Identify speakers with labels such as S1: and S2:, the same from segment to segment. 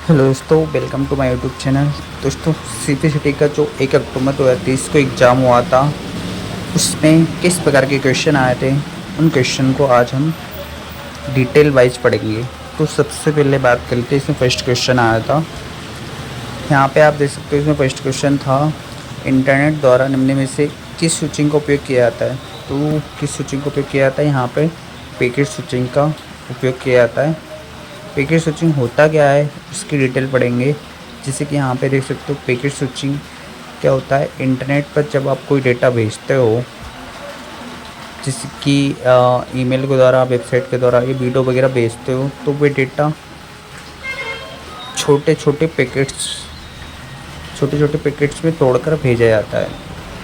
S1: Hello दोस्तों, welcome to my YouTube channel. दोस्तों, CPCT का जो 1 अक्टूबर 2023 को एग्ज़ाम हुआ था, उसमें किस प्रकार के क्वेश्चन आए थे, उन क्वेश्चन को आज हम डिटेल वाइज पढ़ेंगे। तो सबसे पहले बात करते हैं, इसमें फर्स्ट क्वेश्चन आया था। यहाँ पे आप देख सकते हो, इसमें फर्स्ट क्वेश्चन था, इंटरनेट द्वारा निम्न में से किस स्विचिंग का उपयोग किया जाता है। तो किस स्विचिंग का उपयोग किया जाता है, यहाँ पे पैकेट स्विचिंग का उपयोग किया जाता है। पैकेट स्विचिंग होता क्या है, उसकी डिटेल पढ़ेंगे। जैसे कि यहाँ पे देख सकते हो, पैकेट स्विचिंग क्या होता है, इंटरनेट पर जब आप कोई डेटा भेजते हो, जैसे कि ईमेल के द्वारा, वेबसाइट के द्वारा, ये वीडियो वगैरह भेजते हो, तो वो डेटा छोटे छोटे पैकेट्स में तोड़कर भेजा जाता है।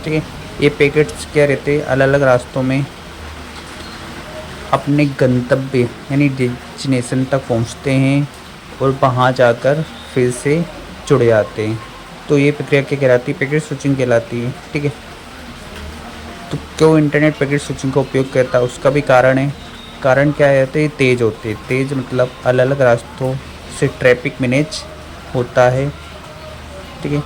S1: ठीक है, ये पैकेट्स क्या रहते हैं, अलग अलग रास्तों में अपने गंतव्य यानी डेस्टिनेशन तक पहुंचते हैं और वहां जाकर फिर से जुड़ जाते हैं। तो ये प्रक्रिया क्या कहलाती है, पैकेट स्विचिंग कहलाती है। ठीक है, तो क्यों इंटरनेट पैकेट स्विचिंग का उपयोग करता है, उसका भी कारण है। कारण क्या है, तो ये तेज़ होते हैं। तेज़ मतलब अलग अलग रास्तों से ट्रैफिक मैनेज होता है। ठीक है,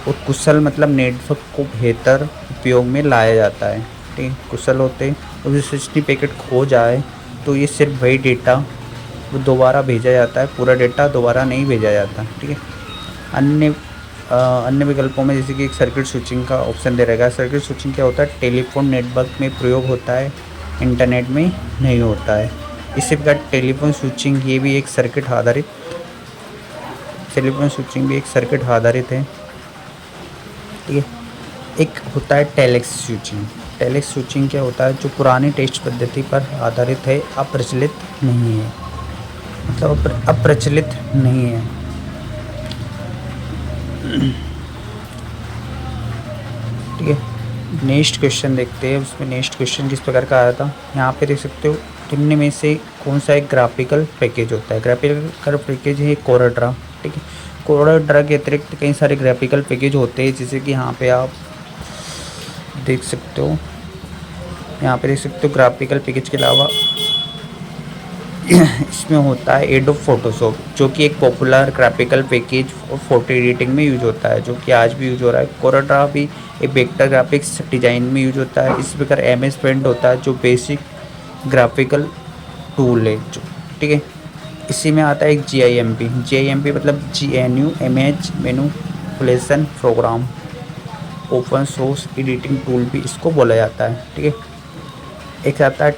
S1: और कुशल मतलब नेटवर्क को बेहतर उपयोग में लाया जाता है। ठीक है, कुशल होते हैं। और जैसे स्विचिंग पैकेट खो जाए तो ये सिर्फ वही डेटा वो दोबारा भेजा जाता है, पूरा डेटा दोबारा नहीं भेजा जाता। ठीक है, अन्य अन्य विकल्पों में जैसे कि एक सर्किट स्विचिंग का ऑप्शन दे रहेगा। सर्किट स्विचिंग क्या होता है, टेलीफोन नेटवर्क में प्रयोग होता है, इंटरनेट में नहीं होता है। इसी प्रकार टेलीफोन स्विचिंग ये भी एक सर्किट आधारित टेलीफोन स्विचिंग भी एक सर्किट आधारित है। ठीक है, एक होता है टेलेक्स स्विचिंग। टेलेक्स स्विचिंग क्या होता है, जो पुरानी टेस्ट पद्धति पर आधारित है, अप्रचलित नहीं है, मतलब अप्रचलित नहीं है। ठीक है, नेक्स्ट क्वेश्चन देखते हैं। उसमें नेक्स्ट क्वेश्चन किस प्रकार का आया था, यहाँ पे देख सकते हो, निम्न में से कौन सा एक ग्राफिकल पैकेज होता है। ग्राफिकल पैकेज है कोराड्रा। ठीक है, कोराड्रा के अतिरिक्त कई सारे ग्राफिकल पैकेज होते हैं, जैसे कि यहाँ पे आप देख सकते हो, ग्राफिकल पैकेज के अलावा इसमें होता है एडोब फोटोशॉप, जो कि एक पॉपुलर ग्राफिकल पैकेज और फोटो एडिटिंग में यूज होता है, जो कि आज भी यूज हो रहा है। कोराड्रा भी एक वेक्टर ग्राफिक्स डिजाइन में यूज होता है। इस प्रकार एमएस पेंट होता है, जो बेसिक ग्राफिकल टूल है जो। ठीक है, इसी में आता है एक जीआईएमपी मतलब GNU image manipulation program, open source editing tool भी इसको बोला जाता है। ठीक है, एक आता है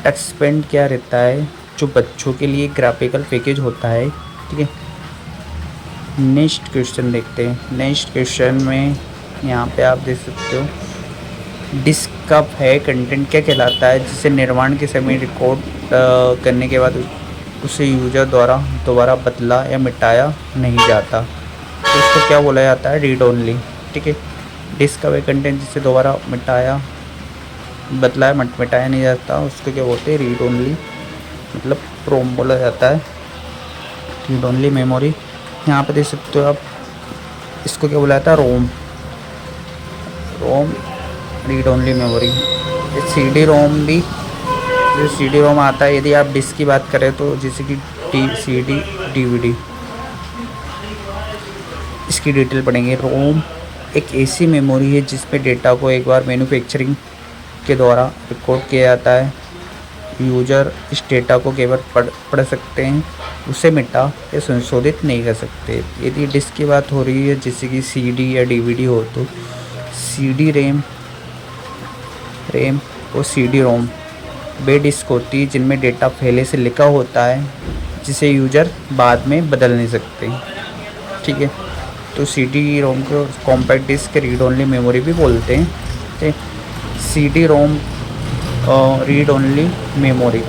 S1: टक्सपेंट क्या रहता है, जो बच्चों के लिए ग्राफिकल पैकेज होता है। ठीक है, नेक्स्ट क्वेश्चन देखते हैं। नेक्स्ट क्वेश्चन में यहाँ पे आप देख सकते हो, डिस्क कप है कंटेंट क्या कहलाता है, जिसे निर्माण के समय रिकॉर्ड करने के बाद उसे यूजर द्वारा दोबारा बदला या मिटाया नहीं जाता। तो इसको क्या बोला जाता है, रीड ओनली। ठीक है, डिस्क कप है कंटेंट जिसे दोबारा मिटाया नहीं जाता, उसको क्या बोलते हैं, रीड ओनली, मतलब रोम बोला जाता है, रीड ओनली मेमोरी। यहाँ पे देख सकते हो आप, इसको क्या बोला जाता है, रोम रीड ओनली मेमोरी। CD रोम भी, जो CD रोम आता है, यदि आप डिस्क की बात करें तो जैसे कि CD DVD, इसकी डिटेल पढ़ेंगे। रोम एक ऐसी मेमोरी है जिसमें डेटा को एक बार मैन्युफैक्चरिंग के द्वारा रिकॉर्ड किया जाता है। यूजर इस डेटा को केवल पढ़ सकते हैं, उसे मिटा या संशोधित नहीं कर सकते। यदि डिस्क की बात हो रही है, जैसे कि CD या DVD हो, तो CD रैम और CD रोम वे डिस्क होती है जिनमें डेटा पहले से लिखा होता है, जिसे यूजर बाद में बदल नहीं सकते। ठीक है, तो CD रोम को compact disc read only memory भी बोलते हैं। ठीक है, CD ROM read only memory,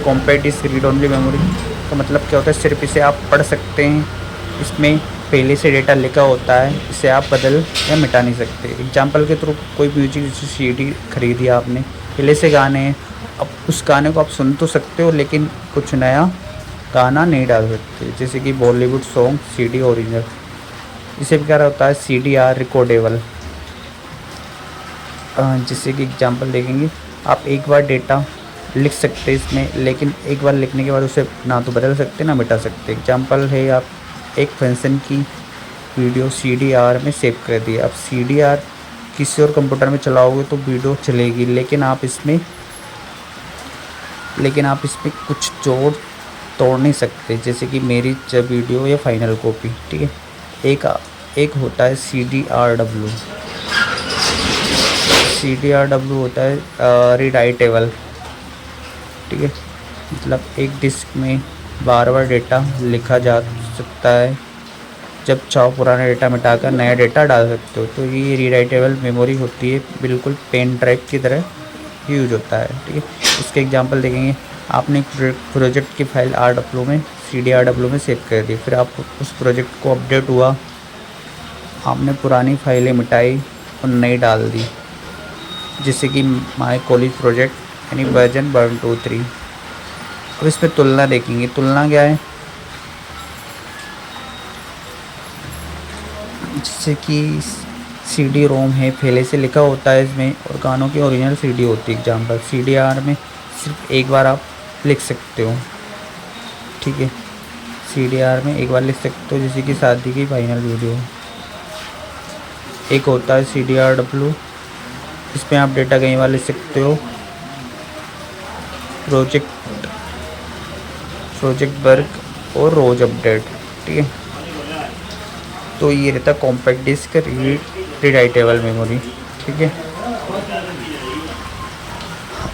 S1: compact disc read only memory का मतलब क्या होता है, सिर्फ इसे आप पढ़ सकते हैं, इसमें पहले से डेटा लिखा होता है, इसे आप बदल या मिटा नहीं सकते। एग्जांपल के थ्रू, कोई म्यूजिक जैसे CD खरीदी आपने, पहले से गाने हैं, अब उस गाने को आप सुन तो सकते हो, लेकिन कुछ नया गाना नहीं डाल सकते, जैसे कि बॉलीवुड सॉन्ग CD ओरिजिनल। इसी प्रकार होता है CDR रिकॉर्डेबल, जैसे कि एग्जांपल देखेंगे, आप एक बार डेटा लिख सकते हैं इसमें, लेकिन एक बार लिखने के बाद उसे ना तो बदल सकते ना मिटा सकते। एग्जांपल है, आप एक फंक्शन की वीडियो CDR में सेव कर दी। अब CDR किसी और कंप्यूटर में चलाओगे तो वीडियो चलेगी, लेकिन आप इसमें कुछ जोड़ तोड़ नहीं सकते, जैसे कि मेरी जब वीडियो या फाइनल कॉपी, ठीक है। एक होता है CDRW। CDRW होता है रीडाइटेबल, ठीक है। मतलब एक डिस्क में बार बार डेटा लिखा जा सकता है, जब चाहो पुराना डेटा मिटाकर नया डेटा डाल सकते हो। तो ये रीराइटेबल मेमोरी होती है, बिल्कुल पेन ड्राइव की तरह यूज होता है, ठीक है। इसके एग्जांपल देखेंगे, आपने प्रोजेक्ट की फाइल RW में CDRW में सेव कर दी, फिर आप उस प्रोजेक्ट को अपडेट हुआ, आपने पुरानी फाइलें मिटाई और नई डाल दी, जैसे कि माय कॉलेज प्रोजेक्ट यानी वर्जन 1 2 3। अब इस पर तुलना देखेंगे। तुलना क्या है, जैसे कि CD-ROM है, पहले से लिखा होता है इसमें, और गानों की ओरिजिनल CD होती है। एग्जाम्पल CDR में सिर्फ एक बार आप लिख सकते हो, ठीक है। CDR में एक बार लिख सकते हो, जैसे कि शादी की फाइनल वीडियो। एक होता है CDRW, इसमें आप डेटा कई बार लिख सकते हो। प्रोजेक्ट वर्क और रोज अपडेट, ठीक है। तो ये रहता है कॉम्पैक्ट डिस्क रीडाइटेबल मेमोरी, ठीक है।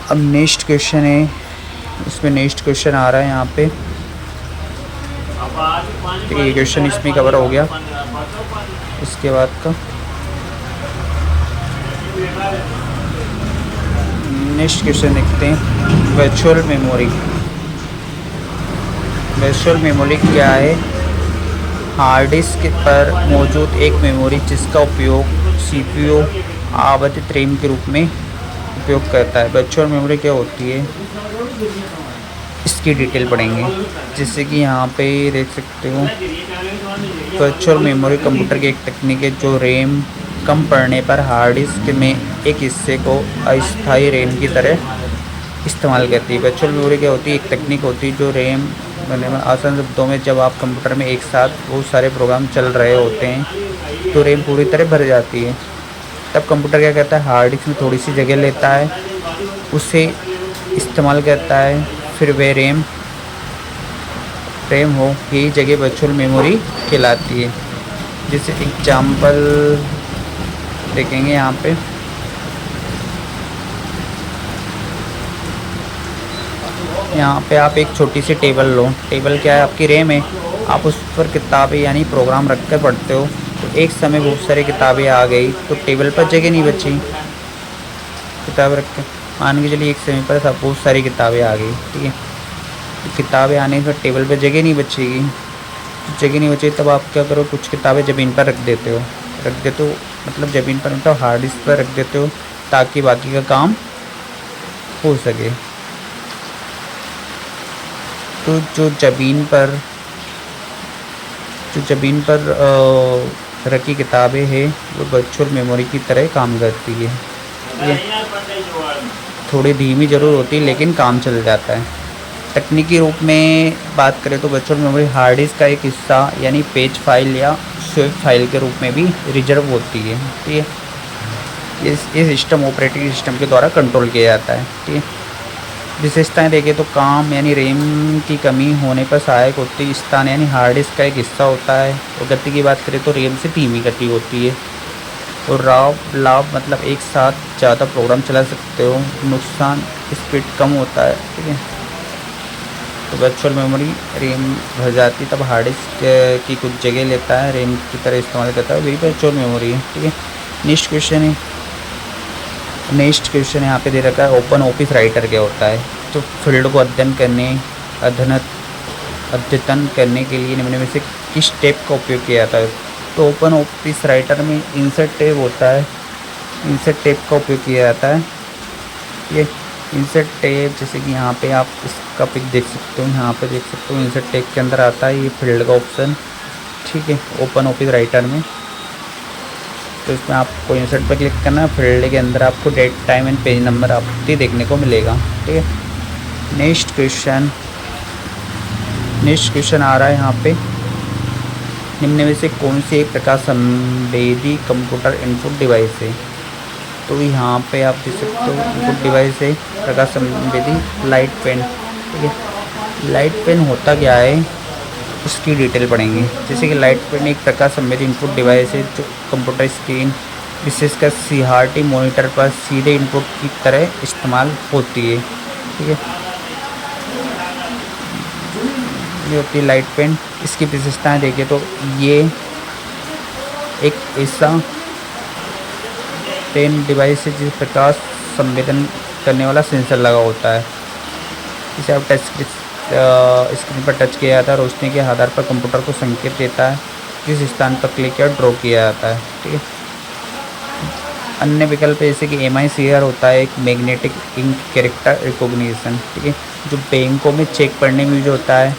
S1: अब नेक्स्ट क्वेश्चन है, इसमें नेक्स्ट क्वेश्चन आ रहा है यहाँ पे, तो ये क्वेश्चन इसमें कवर हो गया। इसके बाद का नेक्स्ट क्वेश्चन देखते हैं, वर्चुअल मेमोरी। वर्चुअल मेमोरी क्या है? हार्ड डिस्क पर मौजूद एक मेमोरी जिसका उपयोग CPU आवधिक रैम के रूप में उपयोग करता है। वर्चुअल मेमोरी क्या होती है, इसकी डिटेल पढ़ेंगे। जैसे कि यहाँ पे देख सकते हो, वर्चुअल मेमोरी कंप्यूटर की एक तकनीक है जो रैम कम पड़ने पर हार्ड डिस्क में एक हिस्से को अस्थायी रैम की तरह इस्तेमाल करती है। वर्चुअल मेमोरी क्या होती है? एक तकनीक होती है जो रैम बनने में, आसान शब्दों में, जब आप कंप्यूटर में एक साथ बहुत सारे प्रोग्राम चल रहे होते हैं तो रैम पूरी तरह भर जाती है। तब कंप्यूटर क्या करता है, हार्ड डिस्क में थोड़ी सी जगह लेता है, उसे इस्तेमाल करता है, फिर वह रैम हो, यही जगह वर्चुअल मेमोरी कहलाती है। जैसे एग्जाम्पल देखेंगे यहाँ पे, आप एक छोटी सी टेबल लो। टेबल क्या है? आपकी रैम है। आप उस पर किताबें यानी प्रोग्राम रख कर पढ़ते हो, तो एक समय बहुत सारी किताबें आ गई तो टेबल पर जगह नहीं बची। किताब रख के मान के चलिए एक समय पर सब बहुत सारी किताबें आ गई, ठीक है। तो किताबें आने पर टेबल पर जगह नहीं बचेगी। जगह नहीं बची तब आप क्या करो, कुछ किताबें ज़मीन पर रख देते हो। मतलब ज़मीन पर मतलब हार्ड डिस्क पर रख देते हो, ताकि बाकी का काम हो सके। तो जो ज़मीन पर रखी किताबें हैं वो वर्चुअल मेमोरी की तरह काम करती है। ये थोड़ी धीमी ज़रूर होती है लेकिन काम चल जाता है। तकनीकी रूप में बात करें तो वर्चुअल मेमोरी हार्ड डिस्क का एक हिस्सा यानी पेज फाइल या स्वेप फाइल के रूप में भी रिजर्व होती है, ठीक है। ये सिस्टम ऑपरेटिंग सिस्टम के द्वारा कंट्रोल किया जाता है, ठीक है। विशेषताएं देखें तो काम यानी रैम की कमी होने पर सहायक होती है। स्थान यानी हार्ड डिस्क का एक हिस्सा होता है। और गति की बात करें तो रैम से धीमी गति होती है। और लाभ मतलब एक साथ ज़्यादा प्रोग्राम चला सकते हो। नुकसान, स्पीड कम होता है, ठीक है। तो वर्चुअल मेमोरी रैम भर जाती तब हार्ड डिस्क की कुछ जगह लेता है, रैम की तरह इस्तेमाल करता है, वही वर्चुअल मेमोरी है, ठीक है। नेक्स्ट क्वेश्चन यहाँ पे दे रखा है, ओपन ऑफिस राइटर क्या होता है? तो फील्ड को अध्ययन करने के लिए निम्न में से किस टैब का उपयोग किया जाता है? तो ओपन ऑफिस राइटर में इंसर्ट टैब होता है। इंसर्ट टैब का उपयोग किया जाता है। ये इंसर्ट टैब, जैसे कि यहाँ पे आप इसका पिक देख सकते हो, यहाँ पे देख सकते हो इंसर्ट टैब के अंदर आता है ये फील्ड का ऑप्शन, ठीक है, ओपन ऑफिस राइटर में। तो इसमें आपको इंसर्ट पर क्लिक करना है, फील्ड के अंदर आपको date, time and page number आपको देखने को मिलेगा, ठीक है। नेक्स्ट क्वेश्चन आ रहा है यहाँ पे, निम्न में से कौन सी एक प्रकाश संवेदी कंप्यूटर इनपुट डिवाइस है। तो यहाँ पे आप देख सकते हो इनपुट डिवाइस है प्रकाश संवेदी लाइट पेन। ठीक है, लाइट पेन होता क्या है उसकी डिटेल पढ़ेंगे। जैसे कि लाइट पेन एक प्रकाश संवेदी इनपुट डिवाइस है जो कंप्यूटर स्क्रीन विशेषकर CRT मॉनिटर पर सीधे इनपुट की तरह इस्तेमाल होती है। ठीक है, ये होती है लाइट पेन। इसकी विशेषताएं देखें तो ये एक ऐसा पेन डिवाइस है जिस प्रकाश संवेदन करने वाला सेंसर लगा होता है। इसे आप टच स्क्रीन पर टच किया जाता है, रोशनी के आधार पर कंप्यूटर को संकेत देता है किस स्थान पर क्लिक या ड्रॉ किया जाता है। ठीक है, अन्य विकल्प जैसे कि MICR होता है एक मैग्नेटिक इंक कैरेक्टर रिकॉग्निशन। ठीक है, जो बैंकों में चेक पढ़ने में यूज होता है।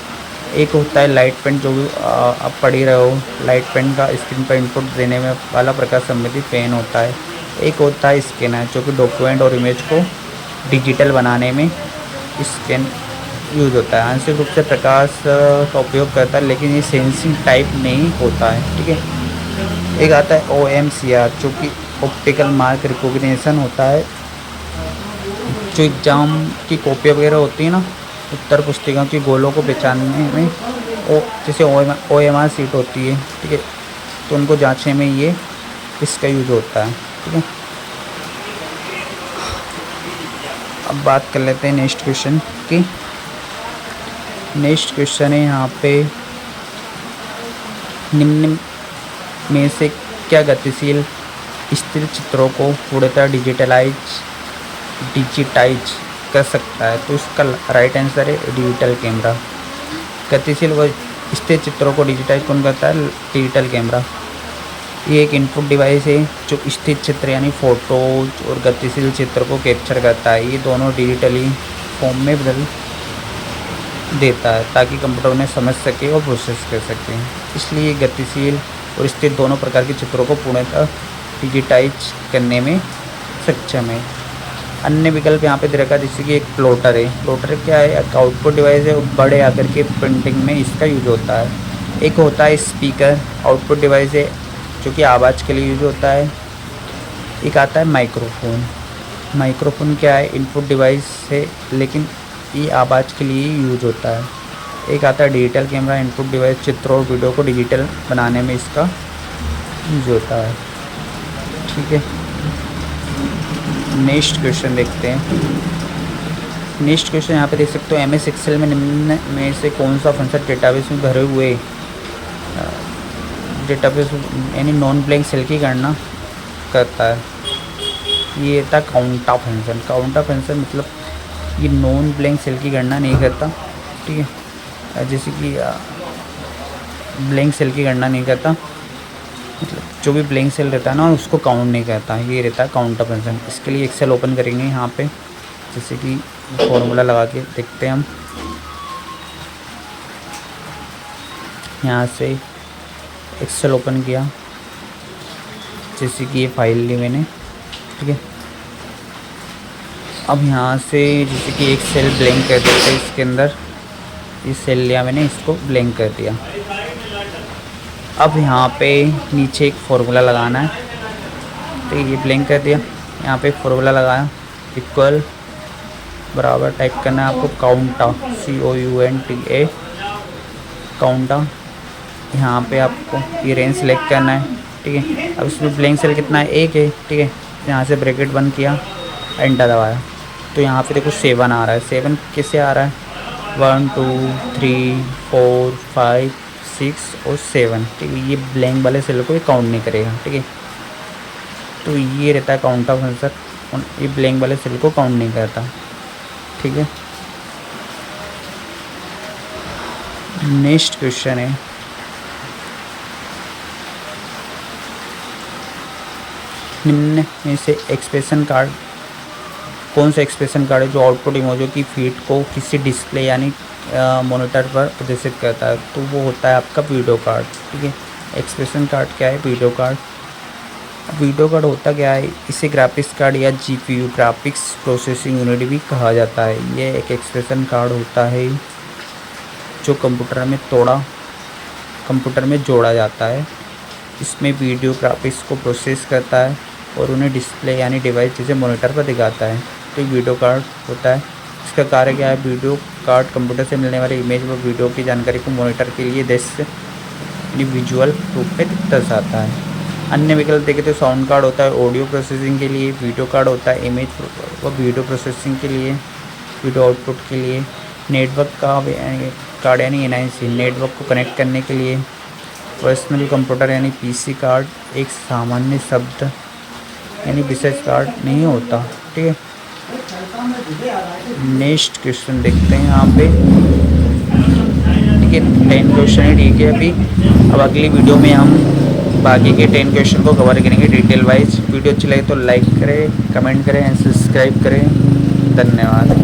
S1: एक होता है लाइट पेन जो आप पढ़ ही रहे हो, लाइट पेन का स्क्रीन पर इनपुट देने में वाला प्रकाश संवेदी पेन होता है। एक होता है स्कैनर जो कि डॉक्यूमेंट और इमेज को डिजिटल बनाने में स्कैन यूज होता है। आंशिक रूप से प्रकाश का उपयोग करता है लेकिन ये सेंसिंग टाइप नहीं होता है। ठीक है, एक आता है OMCR जो कि ऑप्टिकल मार्क रिकॉग्निशन होता है। जो एग्ज़ाम की कॉपी वगैरह होती है ना, उत्तर पुस्तिका की गोलों को पहचानने में जैसे OMR सीट होती है। ठीक है, तो उनको जांचने में ये इसका यूज होता है। ठीक है, अब बात कर लेते हैं नेक्स्ट क्वेश्चन की। नेक्स्ट क्वेश्चन है यहाँ पे, निम्न में से क्या गतिशील स्थिर चित्रों को पूर्णतः डिजिटाइज कर सकता है। तो इसका राइट आंसर है डिजिटल कैमरा। गतिशील व स्थिर चित्रों को डिजिटाइज कौन करता है? Digital camera. ये एक इनपुट डिवाइस है जो स्थिर चित्र यानी फ़ोटोज और गतिशील चित्र को कैप्चर करता है। ये दोनों डिजिटली फॉर्म में बदल देता है ताकि कंप्यूटर उन्हें समझ सके और प्रोसेस कर सके। इसलिए गतिशील और स्थिर दोनों प्रकार के चित्रों को पूर्णतः डिजिटाइज करने में सक्षम है। अन्य विकल्प यहाँ पे दे रखा है, जैसे कि एक प्लॉटर है। प्लॉटर क्या है? एक आउटपुट डिवाइस है, बड़े आकर के प्रिंटिंग में इसका यूज होता है। एक होता है स्पीकर, आउटपुट डिवाइस है जो कि आवाज़ के लिए यूज होता है। एक आता है माइक्रोफोन। माइक्रोफोन क्या है? इनपुट डिवाइस है लेकिन ये आवाज़ के लिए यूज होता है। एक आता है डिजिटल कैमरा, इनपुट डिवाइस चित्रों और वीडियो को डिजिटल बनाने में इसका यूज होता है। ठीक है, नेक्स्ट क्वेश्चन देखते हैं। नेक्स्ट क्वेश्चन यहाँ पे देख सकते हो, MS एक्सेल में निम्न में से कौन सा फंक्शन डेटाबेस में भरे हुए डेटाबेस यानी नॉन ब्लैंक सेल की गणना करता है? ये था काउंटा फंक्शन। काउंटा फंक्शन मतलब ये नॉन ब्लैंक सेल की गणना नहीं करता। ठीक है, जैसे कि ब्लैंक सेल की गणना नहीं करता, मतलब जो भी ब्लैंक सेल रहता है ना उसको काउंट नहीं करता। ये रहता है काउंटर फंक्शन। इसके लिए एक्सेल ओपन करेंगे यहाँ पे, जैसे कि फॉर्मूला लगा के देखते हैं हम। यहाँ से एक्सेल ओपन किया, जैसे कि ये फाइल ली मैंने। ठीक है, अब यहाँ से जैसे कि एक सेल ब्लैंक कर देते हैं, इसके अंदर ये सेल लिया मैंने, इसको ब्लैंक कर दिया। अब यहाँ पे नीचे एक फार्मूला लगाना है। तो ये ब्लैंक कर दिया, यहाँ पे एक फार्मूला लगाया, इक्वल बराबर टाइप करना है आपको काउंटा, COUNTA काउंटा। यहाँ पे आपको ये रेंज सेलेक्ट करना है। ठीक है, अब इसमें ब्लैंक सेल कितना है? 1 है। ठीक है, यहाँ से ब्रैकेट बंद किया, एंटर दबाया, तो यहाँ पे देखो 7 आ रहा है। 7 कैसे आ रहा है? 1 2 3 4 5 6 और 7। ठीक है, ये ब्लैंक वाले सेल को ये काउंट नहीं करेगा। ठीक है, तो ये रहता है काउंट ऑफ आंसर, और ये ब्लैंक वाले सेल को काउंट नहीं करता। ठीक है, नेक्स्ट क्वेश्चन है, निम्न में से एक्सप्रेशन कार्ड कौन सा एक्सप्रेशन कार्ड है जो आउटपुट इमोजी की फीड को किसी डिस्प्ले यानी मॉनिटर पर प्रदर्शित करता है? तो वो होता है आपका वीडियो कार्ड। ठीक है, एक्सप्रेशन कार्ड क्या है? Video card. वीडियो कार्ड होता क्या है, इसे ग्राफिक्स कार्ड या जीपीयू ग्राफिक्स प्रोसेसिंग यूनिट भी कहा जाता है। ये एक एक्सप्रेशन कार्ड होता है जो कंप्यूटर में जोड़ा जाता है। इसमें वीडियो ग्राफिक्स को प्रोसेस करता है और उन्हें डिस्प्ले यानी डिवाइस जैसे मॉनिटर पर दिखाता है। तो वीडियो कार्ड होता है, इसका कार्य क्या है, वीडियो कार्ड कंप्यूटर से मिलने वाले इमेज व वीडियो की जानकारी को मॉनिटर के लिए दृश्य यानी विजुअल रूप में दर्शाता है। अन्य विकल्प देखें तो साउंड कार्ड होता है ऑडियो प्रोसेसिंग के लिए, वीडियो कार्ड होता है इमेज व वीडियो प्रोसेसिंग के लिए, वीडियो आउटपुट के लिए, नेटवर्क कार्ड यानी एनआईसी नेटवर्क को कनेक्ट करने के लिए, पर्सनल कंप्यूटर यानी पीसी कार्ड एक सामान्य शब्द यानी विशेष कार्ड नहीं होता। ठीक है, नेक्स्ट क्वेश्चन देखते हैं यहाँ पे। ठीक है, 10 क्वेश्चन है। ठीक है, अभी अब अगली वीडियो में हम बाकी के 10 क्वेश्चन को कवर करेंगे डिटेल वाइज। वीडियो अच्छी लगे तो लाइक करें, कमेंट करें एंड सब्सक्राइब करें। धन्यवाद।